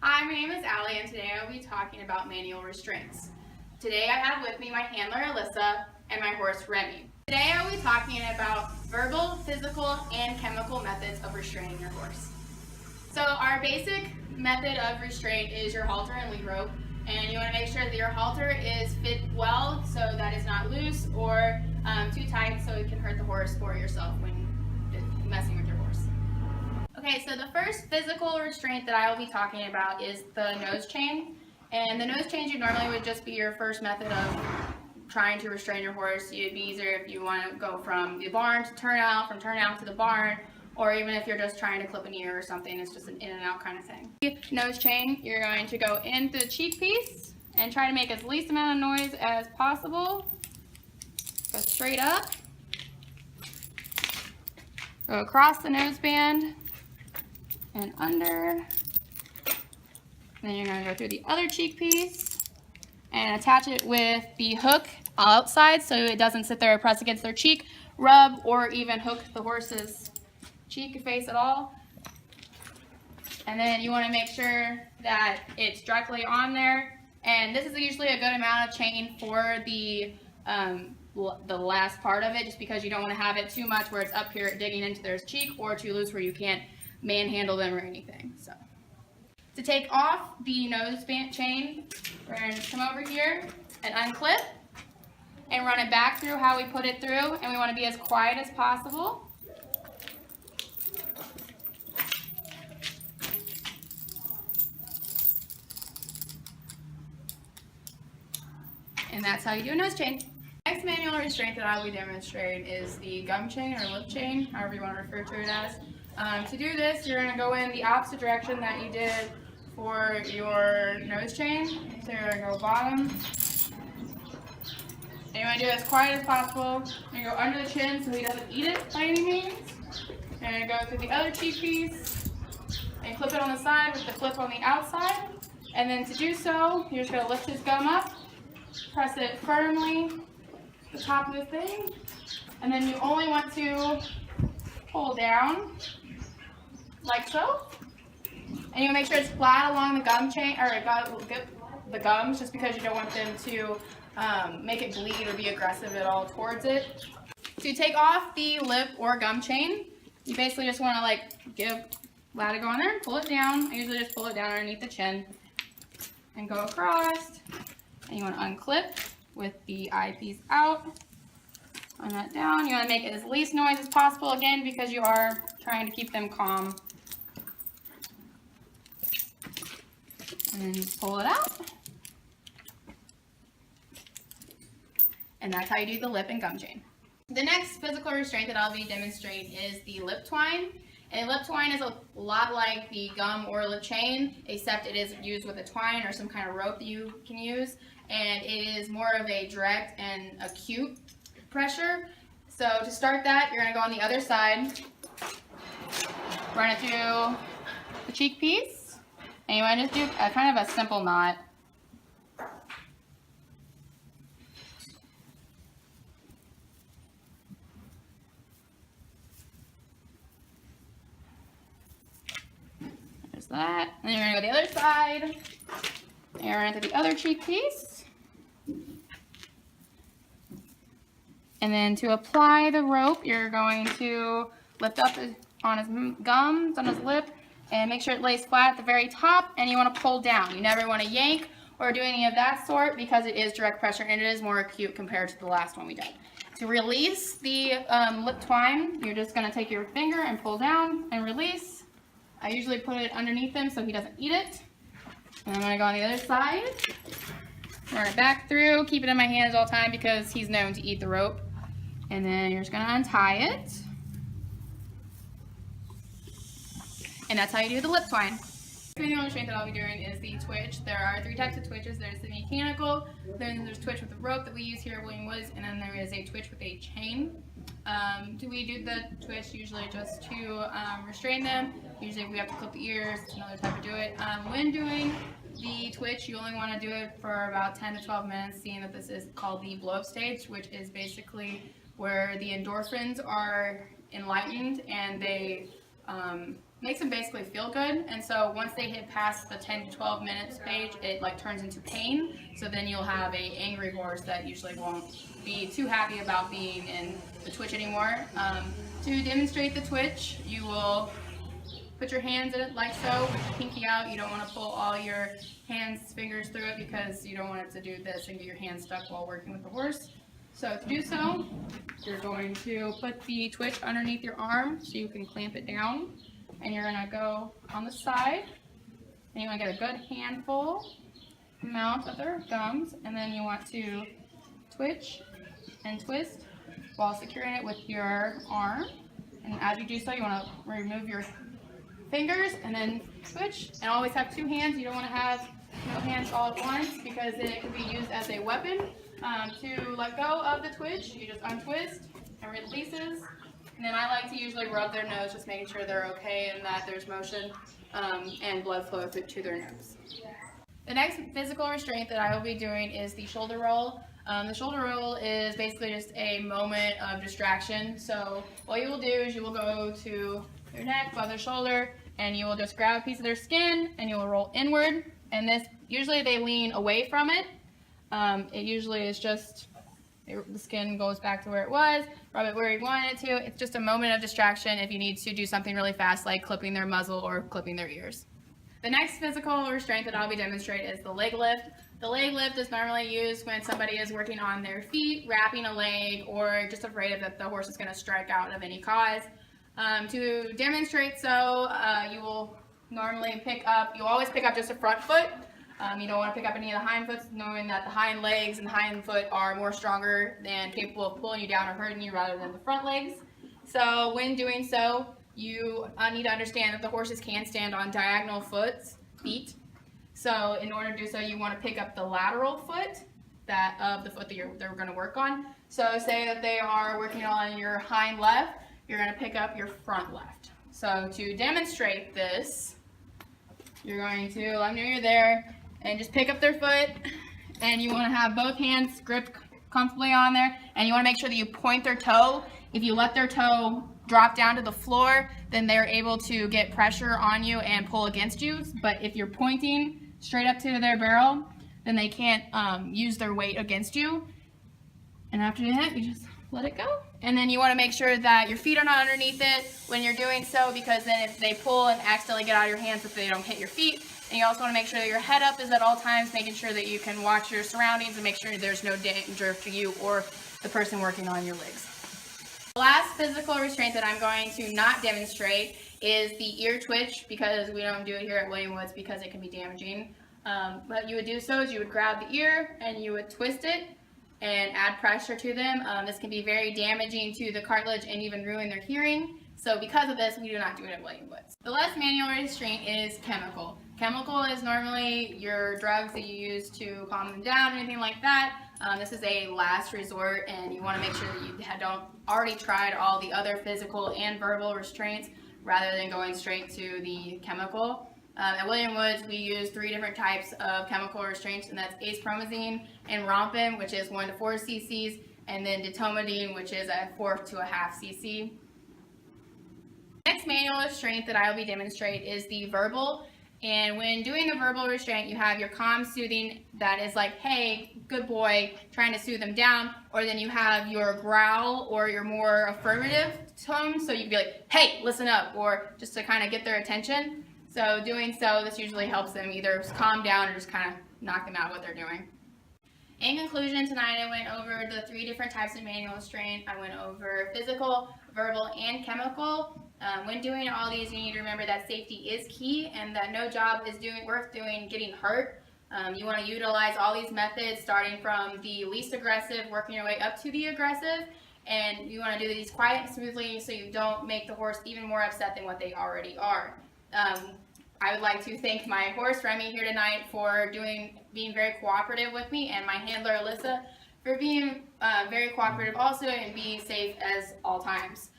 Hi, my name is Allie, and today I will be talking about manual restraints. Today I have with me my handler Alyssa and my horse Remy. Today I will be talking about verbal, physical, and chemical methods of restraining your horse. So our basic method of restraint is your halter and lead rope, and you want to make sure that your halter is fit well so that it's not loose or too tight so it can hurt the horse or yourself when messing with your horse. Okay, so the first physical restraint that I will be talking about is the nose chain. And the nose chain normally would just be your first method of trying to restrain your horse. It'd be easier if you want to go from the barn to turnout, from turnout to the barn, or even if you're just trying to clip an ear or something, it's just an in and out kind of thing. Nose chain, you're going to go into the cheek piece and try to make as least amount of noise as possible. Go straight up. Go across the nose band and under. Then you're going to go through the other cheek piece and attach it with the hook outside so it doesn't sit there and press against their cheek, rub, or even hook the horse's cheek face at all. And then you want to make sure that it's directly on there. And this is usually a good amount of chain for the last part of it, just because you don't want to have it too much where it's up here digging into their cheek, or too loose where you can't manhandle them or anything. So to take off the nose band chain, we're going to come over here and unclip and run it back through how we put it through, and we want to be as quiet as possible. And that's how you do a nose chain. Next manual restraint that I'll be demonstrating is the gum chain or lip chain, however you want to refer to it as. To do this, you're going to go in the opposite direction that you did for your nose chain. So you're going to go bottom. And you want to do it as quiet as possible. You're going to go under the chin so he doesn't eat it by any means. You're going to go through the other cheek piece and clip it on the side with the clip on the outside. And then to do so, you're just going to lift his gum up, press it firmly to the top of the thing, and then you only want to pull down like so. And you make sure it's flat along the gum chain, or the gums, just because you don't want them to make it bleed or be aggressive at all towards it. To take off the lip or gum chain, you basically just want to let it go on there and pull it down. I usually just pull it down underneath the chin and go across. And you want to unclip with the eyepiece out. Run that down. You want to make it as least noise as possible, again, because you are trying to keep them calm. And then you pull it out. And that's how you do the lip and gum chain. The next physical restraint that I'll be demonstrating is the lip twine. And lip twine is a lot like the gum or lip chain, except it is used with a twine or some kind of rope that you can use. And it is more of a direct and acute pressure. So to start that, you're going to go on the other side, run it through the cheek piece. And you want to just do kind of a simple knot. There's that. And then you're going to go to the other side. And you're going to the other cheek piece. And then to apply the rope, you're going to lift up on his gums, on his lip, and make sure it lays flat at the very top, and you want to pull down. You never want to yank or do any of that sort, because it is direct pressure and it is more acute compared to the last one we did. To release the lip twine, you're just going to take your finger and pull down and release. I usually put it underneath him so he doesn't eat it. And I'm going to go on the other side, run it back through, keep it in my hands all the time because he's known to eat the rope. And then you're just going to untie it. And that's how you do the lip twine. The manual restraint that I'll be doing is the twitch. There are 3 types of twitches. There's the mechanical, then there's twitch with the rope that we use here at William Woods, and then there is a twitch with a chain. We do the twitch usually just to restrain them. Usually if we have to clip the ears, it's another type of do it. When doing the twitch, you only want to do it for about 10 to 12 minutes, seeing that this is called the blow-up stage, which is basically where the endorphins are enlightened and they makes them basically feel good. And so once they hit past the 10 to 12 minutes stage, it like turns into pain. So then you'll have a angry horse that usually won't be too happy about being in the twitch anymore. To demonstrate the twitch, you will put your hands in it like so, with your pinky out. You don't want to pull all your fingers through it because you don't want it to do this and get your hands stuck while working with the horse. So to do so, you're going to put the twitch underneath your arm so you can clamp it down. And you're going to go on the side, and you want to get a good handful amount of their gums, and then you want to twitch and twist while securing it with your arm. And as you do so, you want to remove your fingers and then twitch, and always have two hands. You don't want to have no hands all at once because then it can be used as a weapon. To let go of the twitch, you just untwist and releases. And then I like to usually rub their nose, just making sure they're okay and that there's motion and blood flow to their nose. The next physical restraint that I will be doing is the shoulder roll. The shoulder roll is basically just a moment of distraction. So what you will do is you will go to their neck, above their shoulder, and you will just grab a piece of their skin and you will roll inward. And this, usually they lean away from it. It usually is just, the skin goes back to where it was, rub it where you want it to. It's just a moment of distraction if you need to do something really fast like clipping their muzzle or clipping their ears. The next physical restraint that I'll be demonstrating is the leg lift. The leg lift is normally used when somebody is working on their feet, wrapping a leg, or just afraid that the horse is going to strike out of any cause. To demonstrate so, you will normally you always pick up just a front foot. You don't want to pick up any of the hind foots, knowing that the hind legs and the hind foot are more stronger and capable of pulling you down or hurting you rather than the front legs. So when doing so, you need to understand that the horses can stand on diagonal feet. So in order to do so, you want to pick up the lateral foot of the foot that they're going to work on. So say that they are working on your hind left, you're going to pick up your front left. So to demonstrate this, you're going to, let me know you're there, and just pick up their foot, and you want to have both hands gripped comfortably on there, and you want to make sure that you point their toe. If you let their toe drop down to the floor, then they're able to get pressure on you and pull against you. But if you're pointing straight up to their barrel, then they can't use their weight against you. And after that, you just let it go. And then you want to make sure that your feet are not underneath it when you're doing so, because then if they pull and accidentally get out of your hands, if they don't hit your feet. And you also want to make sure that your head up is at all times, making sure that you can watch your surroundings and make sure there's no danger to you or the person working on your legs. The last physical restraint that I'm going to not demonstrate is the ear twitch, because we don't do it here at William Woods because it can be damaging. What you would do so is you would grab the ear and you would twist it and add pressure to them. This can be very damaging to the cartilage and even ruin their hearing. So because of this, we do not do it at William Woods. The last manual restraint is chemical. Chemical is normally your drugs that you use to calm them down or anything like that. This is a last resort, and you want to make sure that you don't already tried all the other physical and verbal restraints rather than going straight to the chemical. At William Woods, we use 3 different types of chemical restraints, and that's acepromazine and rompin, which is 1 to 4 cc's, and then ditomidine, which is a 4 to a half cc. Next manual restraint that I will be demonstrating is the verbal. And when doing the verbal restraint, you have your calm soothing that is like, hey, good boy, trying to soothe them down. Or then you have your growl or your more affirmative tone. So you can be like, hey, listen up, or just to kind of get their attention. So doing so, this usually helps them either calm down or just kind of knock them out what they're doing. In conclusion, tonight I went over the 3 different types of manual restraint. I went over physical, verbal, and chemical. When doing all these, you need to remember that safety is key and that no job is worth doing getting hurt. You want to utilize all these methods, starting from the least aggressive, working your way up to the aggressive, and you want to do these quiet and smoothly so you don't make the horse even more upset than what they already are. I would like to thank my horse Remy here tonight for being very cooperative with me, and my handler Alyssa for being very cooperative also and being safe as all times.